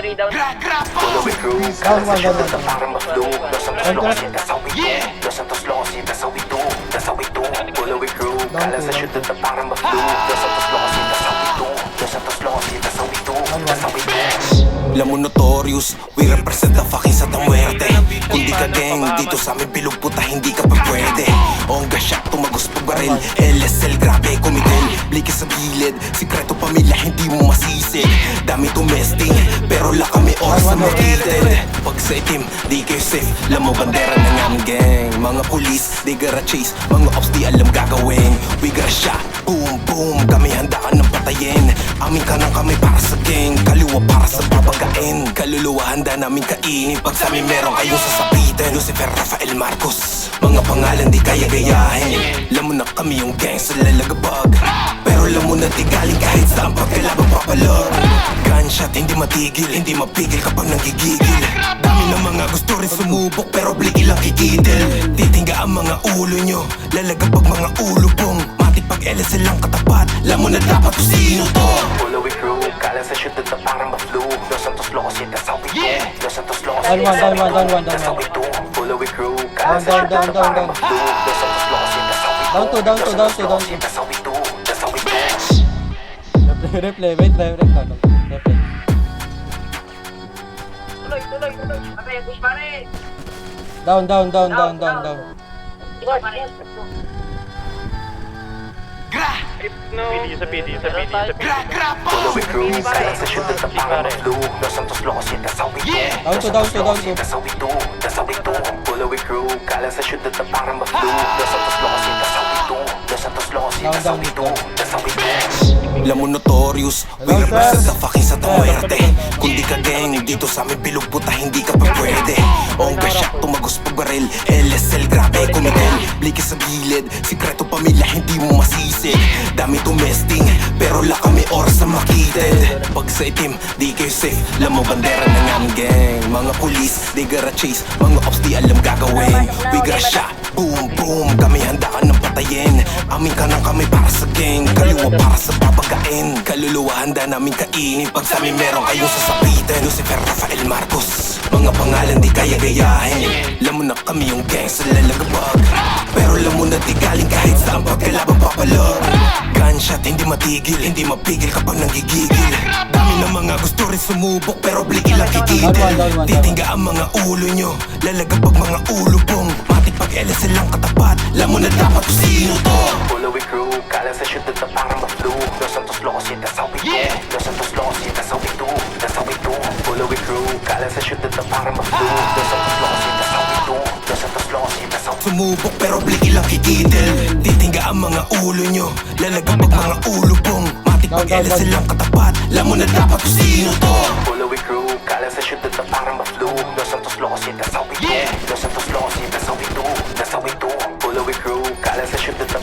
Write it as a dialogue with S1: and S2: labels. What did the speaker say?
S1: 3 down.
S2: Follow it through,
S3: Down one, down one.
S2: the bottom of blue. Los Santos Locos, yeah, that's how we do. Los Santos Locos, yeah, that's how we do. That's how we do. Follow it through, kala sa shoot at the bottom of blue. Los Santos Locos, yeah, that's how we do. Los Santos Locos, yeah, that's how we do. That's how we do.
S4: Alam mo notorious, we represent the fucking Santa Muerte. Kung di ka gang, dito sa amin bilog puta, hindi ka pa pwede. Ongga siya, tumagos pag baril. LSL, grabe, kumitil. Blake sa gilid, sikreto pamilya, hindi mo masisig. Dami tumesting, pero la kami oras sa magilid. Pag sa itim, di kayo safe. Alam mo bandera ng aming gang. Mga pulis, they gotta chase. Mga ops, di alam gagawin. We gotta shot, boom, boom. Kami handa ka ng patayin. Amin ka ng kami para sa gang. Kaliwa para sa babagain. Kaluluwa handa namin kainin. Pag sa amin meron kayong sasabitin. Lucifer, Rafael, Marcos. Mga pangalan di kaya gayahin. Alam mo na kami yung gang sa lalagabag. Pero alam mo na di galing kahit saan pagkalabang papalog. Gunshot, hindi matigil, hindi mapigil kapag nanggigigil. Dami na mga gusto rin sumubok pero bligil lang kikidil. Titingga ang mga ulo nyo, lalagabag mga ulo pong. Matik pag LSL lang katapat, alam mo na dapat kung sino to.
S2: Follow it through, kala sa shoot at the bottom of blue. Los Santos Locos, yeah, that's how we do. Los Santos Locos,
S3: Down one, down one, down one,
S2: that's how
S3: down
S2: we
S3: one.
S2: do. Follow it through, kala sa
S3: Down,
S2: shoot at the
S3: down, down,
S2: bottom of blue. Los Santos Locos, yeah, that's how we do.
S3: Down two, down two,
S2: Los
S3: down
S2: Santos
S3: two,
S2: Locos,
S3: down
S2: yeah,
S3: two.
S2: that's how we do. That's how we do.
S3: Replay, wait, replay. Replay.
S1: Tuloy. Pare, push pare.
S3: Down.
S1: Ikaw, pare.
S2: Follow it through, kala sa shoot at the bottom of blue. Los Santos Locos, yeah, that's how we do.
S3: Down
S2: Los
S3: two,
S2: Santos
S3: down two,
S2: Locos,
S3: down
S2: yeah, that's how we do. That's how we do. Follow it through, kala sa shoot at the bottom of blue. Los Santos Locos, yeah, that's how we do. Los Santos Locos, yeah, that's how we do. That's how we do.
S4: Alam mo notorious, we
S3: Hello,
S4: represent
S3: sir.
S4: the fucking Santa Muerte. Kung di ka gang, dito sa amin bilog puta, hindi ka pa pwede. Ongga siya, tumagos pag baril. LSL, grabe, kumitil. Blake sa gilid, sikreto pamilya, hindi mo masisig. Dami tumesting, pero la kami oras sa makitid. Pag sa itim, di kayo safe. Alam mo bandera ng aming gang. Mga pulis, they gotta chase. Mga ops, di alam gagawin. We gotta shot, boom, boom. Kami handa ka ng patayin. Amin ka ng kami para sa gang. Kaliwa para sa babagain. Kaluluwa handa namin kainin. Pag sa amin meron kayong sasabitin. Lucifer, Rafael, Marcos. Mga pangalan di kaya gayahin. Alam mo na kami yung gang sa lalagabag. Pero alam mo na di galing kahit saan pagkalabang papalog. Gunshot, hindi matigil, hindi mapigil kapag nanggigigil. Dami na mga gusto rin sumubok pero bligil lang kikidil. Titingga ang mga ulo nyo, lalagabag mga ulo pong. Matik pag LSL lang katapat, alam mo na dapat kung sino to.
S2: Follow it through, kala sa shoot at the bottom of blue. Los Santos Locos, yeah, that's how we do. Los Santos Locos, yeah, that's how we do. That's how we do. Follow it through, kala sa shoot at the bottom of blue. Los Santos Locos, yeah, that's how we do. Los Santos Locos, yeah, that's how we do.
S4: Sumubok pero bligil lang kikidil. Titingga ang mga ulo nyo, lalagabag mga ulo pong. Matik pag LSL lang katapat, alam mo na dapat kung sino to.
S2: Follow it through, kala sa shoot at the bottom of blue. Los Santos Locos, yeah, that's how we do. Los Santos Locos, yeah, that's how we do. That's how we do. Follow it through, kala sa shoot at the